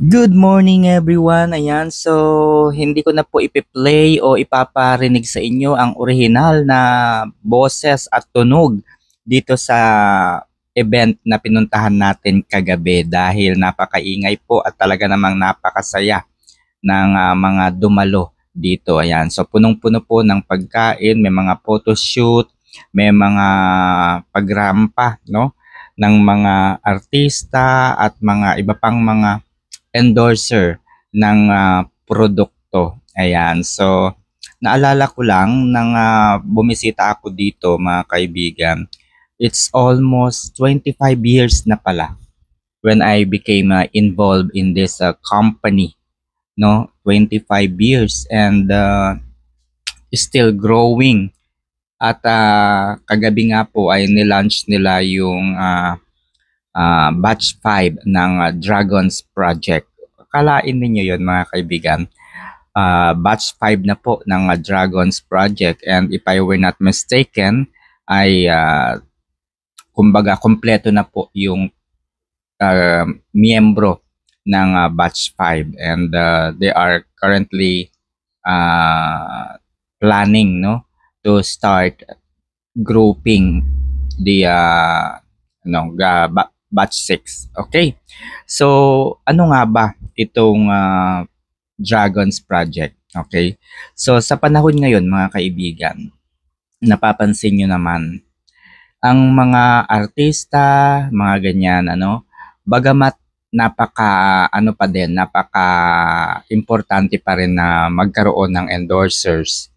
Good morning everyone. Ayan, so hindi ko na po ipi-play o ipaparinig sa inyo ang orihinal na boses at tunog dito sa event na pinuntahan natin kagabi dahil napakaingay po at talaga namang napakasaya ng mga dumalo dito. Ayan, so punong-puno po ng pagkain, may mga photoshoot, may mga pagrampa, no, ng mga artista at mga iba pang mga endorser ng produkto. Ayan. So, naalala ko lang nang bumisita ako dito, mga kaibigan. It's almost 25 years na pala when I became involved in this company, no? 25 years and still growing. At kagabi nga po ay nilaunch nila yung batch 5 ng Dragons Project. Akalain ninyo yon mga kaibigan. Batch 5 na po ng Dragons Project and if I were not mistaken ay kumbaga kompleto na po yung miyembro ng batch 5 and they are currently planning, no, to start grouping the batch 6. Okay. So, ano nga ba itong Dragons Project? Okay. So, sa panahon ngayon, mga kaibigan, napapansin nyo naman, ang mga artista, mga ganyan, bagamat napaka importante pa rin na magkaroon ng endorsers,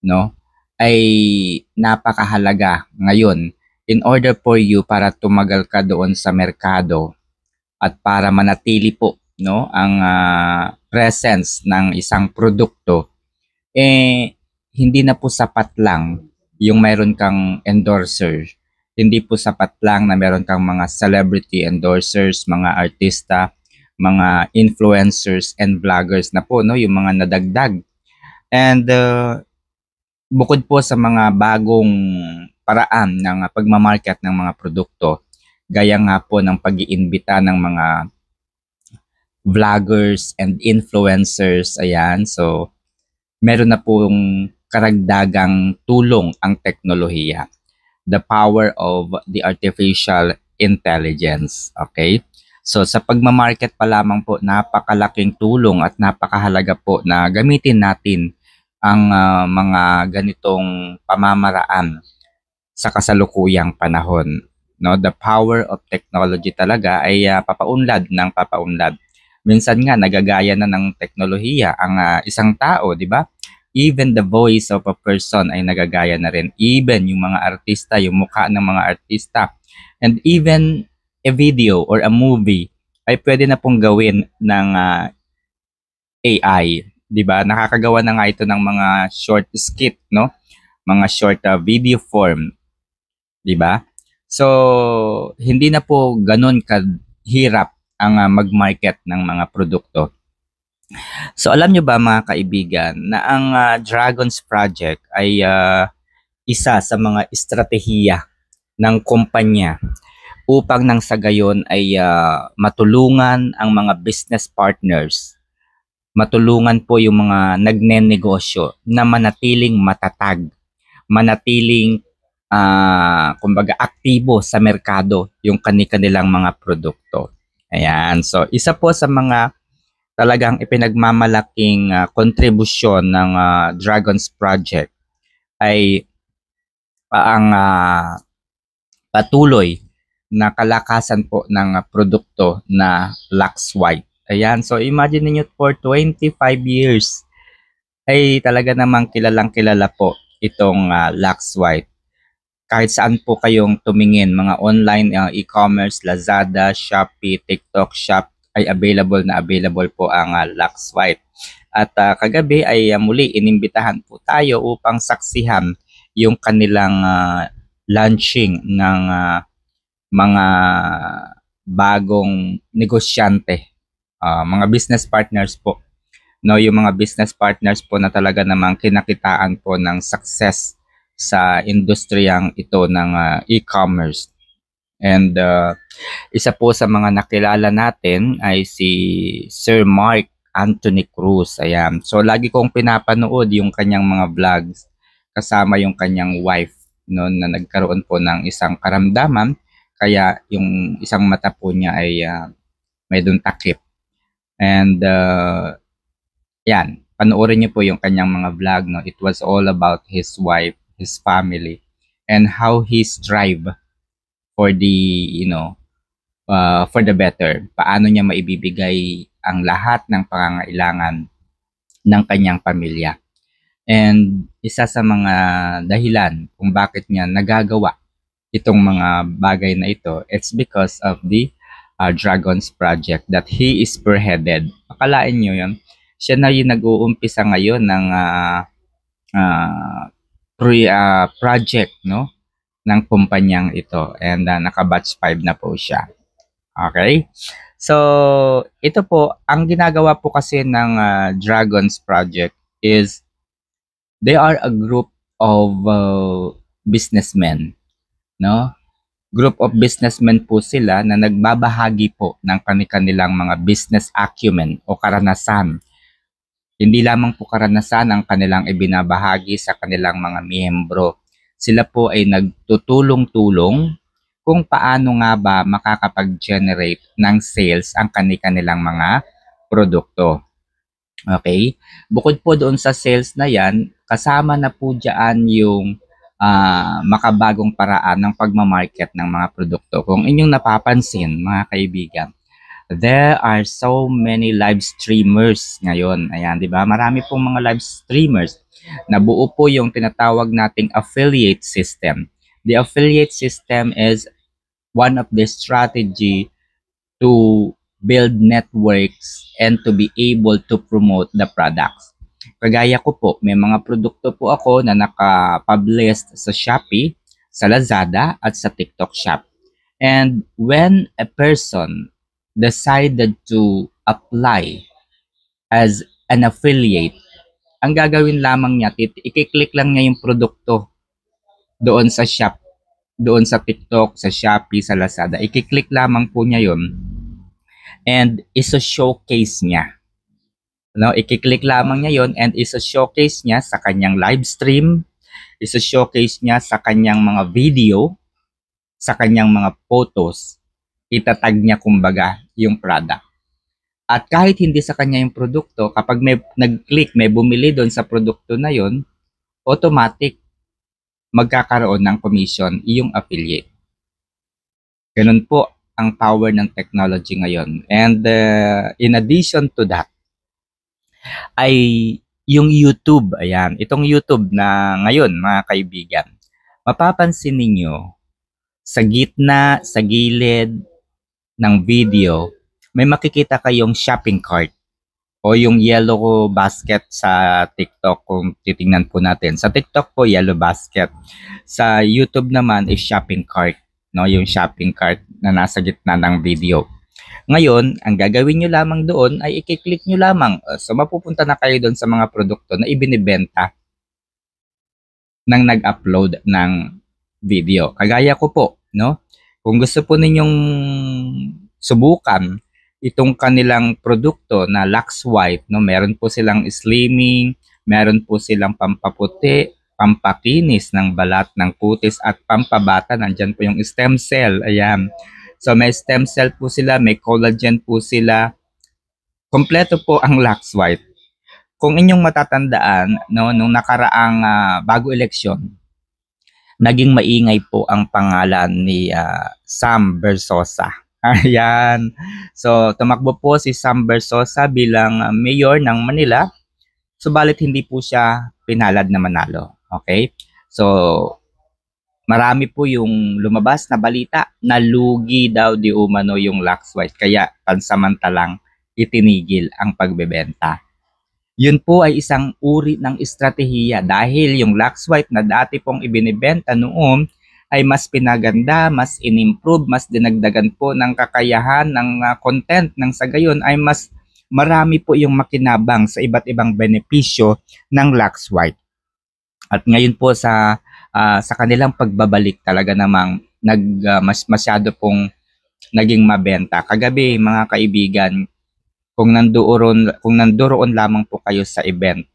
no? Ay napakahalaga ngayon in order for you para tumagal ka doon sa merkado at para manatili po, no, ang presence ng isang produkto, hindi na po sapat lang yung mayroon kang endorser. Hindi po sapat lang na meron kang mga celebrity endorsers, mga artista, mga influencers and vloggers na po, no, yung mga nadagdag. And bukod po sa mga bagong paraan ng pagmamarket ng mga produkto, gaya nga po ng pag-iimbita ng mga vloggers and influencers, ayan, so meron na pong karagdagang tulong ang teknolohiya. The power of the artificial intelligence, okay? So sa pagmamarket pa lamang po, napakalaking tulong at napakahalaga po na gamitin natin ang mga ganitong pamamaraan sa kasalukuyang panahon, no? The power of technology talaga ay papaunlad ng papaunlad. Minsan nga nagagaya na ng teknolohiya ang isang tao, di ba? Even the voice of a person ay nagagaya na rin. Even yung mga artista, yung mukha ng mga artista. And even a video or a movie ay pwede na pong gawin ng AI, 'di ba? Nakakagawa na nga ito ng mga short skit, no? Mga short video form, 'di ba? So, hindi na po ganoon kahirap ang mag-market ng mga produkto. So, alam nyo ba mga kaibigan na ang Dragons Project ay isa sa mga estratehiya ng kumpanya upang nang sa gayon ay matulungan ang mga business partners, matulungan po yung mga nagnenegosyo na manatiling matatag, manatiling kumbaga aktibo sa merkado yung kanilang mga produkto. Ayan, so isa po sa mga talagang ipinagmamalaking kontribusyon ng Dragons Project ay ang patuloy na kalakasan po ng produkto na Lux White. Ayan, so imagine niyo for 25 years ay talaga namang kilalang kilala po itong Lux White. Kahit saan po kayong tumingin, mga online e-commerce, Lazada, Shopee, TikTok Shop, ay available po ang Lux White. At kagabi ay muli inimbitahan po tayo upang saksihan yung kanilang launching ng mga bagong negosyante, mga business partners po. No, yung mga business partners po na talaga namang kinakitaan po ng success sa industriyang ito ng e-commerce. And isa po sa mga nakilala natin ay si Sir Mark Anthony Cruz. Ayan. So lagi kong pinapanood yung kanyang mga vlogs kasama yung kanyang wife no, na nagkaroon po ng isang karamdaman kaya yung isang mata po niya ay may dun takip. And yan, panoorin niyo po yung kanyang mga vlog. No? It was all about his wife, his family, and how he strive for the, for the better. Paano niya maibibigay ang lahat ng pangangailangan ng kanyang pamilya. And isa sa mga dahilan kung bakit niya nagagawa itong mga bagay na ito, it's because of the Dragons Project that he is spearheaded. Akalain nyo yun? Siya na yung nag-uumpisa ngayon ng project, no, ng kumpanyang ito. And naka-batch 5 na po siya. Okay? So, ito po, ang ginagawa po kasi ng Dragons Project is they are a group of businessmen, no? Group of businessmen po sila na nagbabahagi po ng kanilang mga business acumen o karanasan. Hindi lamang po karanasan ang kanilang ibinabahagi sa kanilang mga miyembro. Sila po ay nagtutulong-tulong kung paano nga ba makakapag-generate ng sales ang kanilang mga produkto. Okay? Bukod po doon sa sales na yan, kasama na po dyan yung makabagong paraan ng pagmamarket ng mga produkto. Kung inyong napapansin, mga kaibigan, there are so many live streamers ngayon. Ayan, di ba? Marami pong mga live streamers. Nabuo po yung tinatawag nating affiliate system. The affiliate system is one of the strategy to build networks and to be able to promote the products. Kagaya ko po, may mga produkto po ako na naka-published sa Shopee, sa Lazada, at sa TikTok Shop. And when a person decided to apply as an affiliate, ang gagawin lamang niya, i-click lang niya yung produkto doon sa shop, doon sa TikTok, sa Shopee, sa Lazada. I-click lamang po niya yun and isa-showcase niya. No, i-click lamang niya yon and isa-showcase niya sa kanyang live stream, isa-showcase niya sa kanyang mga video, sa kanyang mga photos, itatag niya kumbaga yung product. At kahit hindi sa kanya yung produkto, kapag may nag-click, may bumili doon sa produkto na yon, automatic magkakaroon ng commission yung affiliate. Ganun po ang power ng technology ngayon. And in addition to that, ay yung YouTube. Ayan, itong YouTube na ngayon, mga kaibigan, mapapansin ninyo, sa gitna, sa gilid ng video, may makikita kayong shopping cart o yung yellow basket sa TikTok kung titingnan po natin. Sa TikTok po, yellow basket. Sa YouTube naman is shopping cart, no? Yung shopping cart na nasa gitna ng video. Ngayon, ang gagawin nyo lamang doon ay i-click nyo lamang. So, mapupunta na kayo doon sa mga produkto na ibinibenta ng nag-upload ng video. Kagaya ko po, no? Kung gusto po ninyong subukan itong kanilang produkto na Lux White, no? Meron po silang slimming, meron po silang pampaputi, pampakinis ng balat ng kutis at pampabata. Nandyan po yung stem cell. Ayan. So may stem cell po sila, may collagen po sila. Kompleto po ang Lux White. Kung inyong matatandaan, no, nung nakaraang bago eleksyon, naging maingay po ang pangalan ni Sam Bersosa. Ayan. So tumakbo po si Sam Bersosa bilang mayor ng Manila. Subalit hindi po siya pinalad na manalo. Okay? So marami po yung lumabas na balita na lugi daw di umano yung Lux White kaya pansamantalang itinigil ang pagbebenta. Yun po ay isang uri ng estratehiya dahil yung Lux White na dati pong ibinibenta noon ay mas pinaganda, mas inimprove, mas dinagdagan po ng kakayahan ng content ng sagayon ay mas marami po yung makinabang sa iba't ibang benepisyo ng Lux White. At ngayon po sa kanilang pagbabalik talaga namang masyado pong naging mabenta. Kagabi, mga kaibigan, kung nandoon lamang po kayo sa event,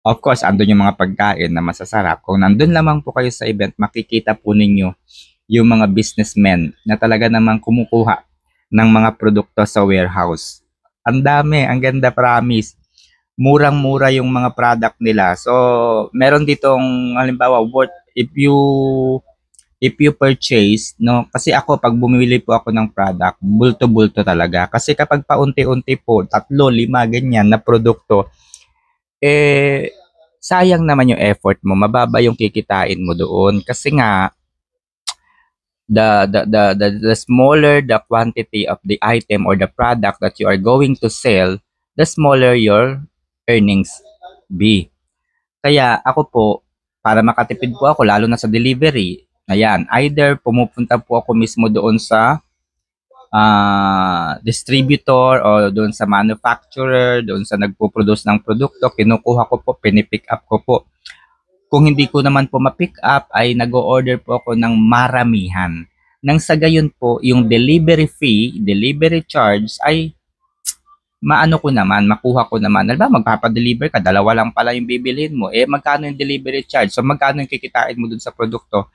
of course, andun yung mga pagkain na masasarap. Kung nandun lamang po kayo sa event, makikita po ninyo yung mga businessmen na talaga namang kumukuha ng mga produkto sa warehouse. Ang dami, ang ganda, promise. Murang-mura yung mga product nila. So, meron ditong halimbawa worth if you purchase, no, kasi ako pag bumili po ako ng product, bulto-bulto talaga. Kasi kapag paunti-unti po, 3, 5 ganyan na produkto, sayang naman yung effort mo, mababa yung kikitain mo doon. Kasi nga, the smaller the quantity of the item or the product that you are going to sell, the smaller your earnings be. Kaya ako po, para makatipid po ako, lalo na sa delivery, ayan, either pumupunta po ako mismo doon sa distributor o doon sa manufacturer, doon sa nagpo-produce ng produkto, kinukuha ko po, pinipick up ko po. Kung hindi ko naman po ma-pick up, ay nag-o-order po ako ng maramihan. Nang sa gayon po, yung delivery fee, delivery charge ay makuha ko naman. Alam ba, magpapadeliver ka, 2 lang pala yung bibilhin mo. Magkano yung delivery charge? So, magkano yung kikitain mo dun sa produkto?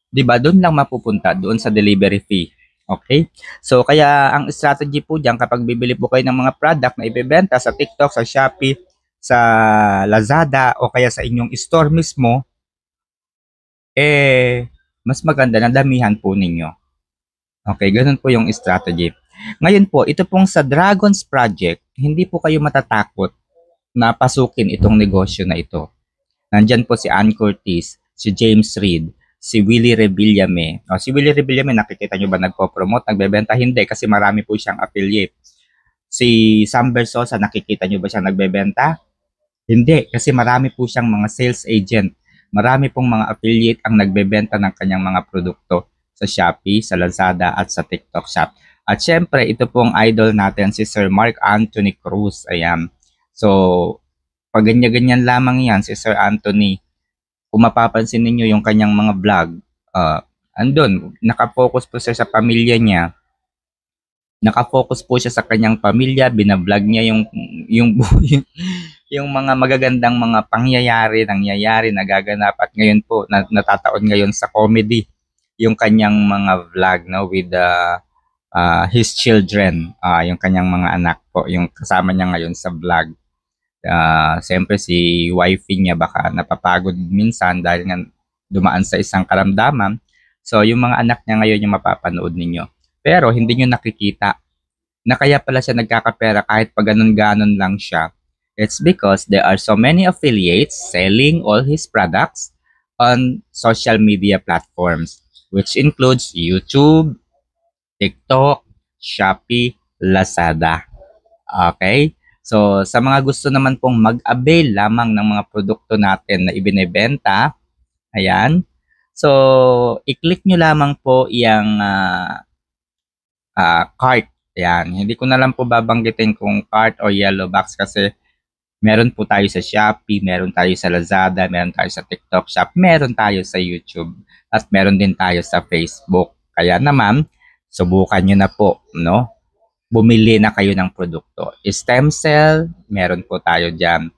'Di ba? Doon lang mapupunta, doon sa delivery fee. Okay? So, kaya ang strategy po diyan kapag bibili po kayo ng mga product na ibebenta sa TikTok, sa Shopee, sa Lazada, o kaya sa inyong store mismo, mas maganda na damihan po ninyo. Okay, ganun po yung strategy. Ngayon po, ito pong sa Dragons Project, hindi po kayo matatakot na pasukin itong negosyo na ito. Nandyan po si Ann Curtis, si James Reid, si Willie Revillame. Si Willie Revillame, nakikita nyo ba nagpo-promote, nagbebenta? Hindi, kasi marami po siyang affiliate. Si Sam Bersosa, nakikita nyo ba siya nagbebenta? Hindi, kasi marami po siyang mga sales agent. Marami pong mga affiliate ang nagbebenta ng kanyang mga produkto sa Shopee, sa Lazada, at sa TikTok Shop. At syempre, ito pong idol natin, si Sir Mark Anthony Cruz. Ayan. So, pag ganyan-ganyan lamang yan, si Sir Anthony, kung mapapansin ninyo yung kanyang mga vlog, andun, nakafocus po siya sa pamilya niya. Nakafocus po siya sa kanyang pamilya, binablog niya yung yung mga magagandang mga nangyayari, nagaganap, at ngayon po natataon ngayon sa comedy yung kanyang mga vlog, no, with his children, yung kanyang mga anak po, yung kasama niya ngayon sa vlog. Siyempre si wifey niya baka napapagod minsan dahil nga dumaan sa isang karamdaman. So yung mga anak niya ngayon yung mapapanood ninyo. Pero hindi nyo nakikita na kaya pala siya nagkakapera kahit pa ganun-ganon lang siya. It's because there are so many affiliates selling all his products on social media platforms, which includes YouTube, TikTok, Shopee, Lazada. Okay? So, sa mga gusto naman pong mag-avail lamang ng mga produkto natin na ibinebenta, ayan. So, i-click nyo lamang po yung cart. Ayan. Hindi ko na lang po babanggitin kung cart o yellow box kasi meron po tayo sa Shopee, meron tayo sa Lazada, meron tayo sa TikTok Shop, meron tayo sa YouTube, at meron din tayo sa Facebook. Kaya naman, subukan nyo na po, no? Bumili na kayo ng produkto. Stem cell, meron po tayo dyan.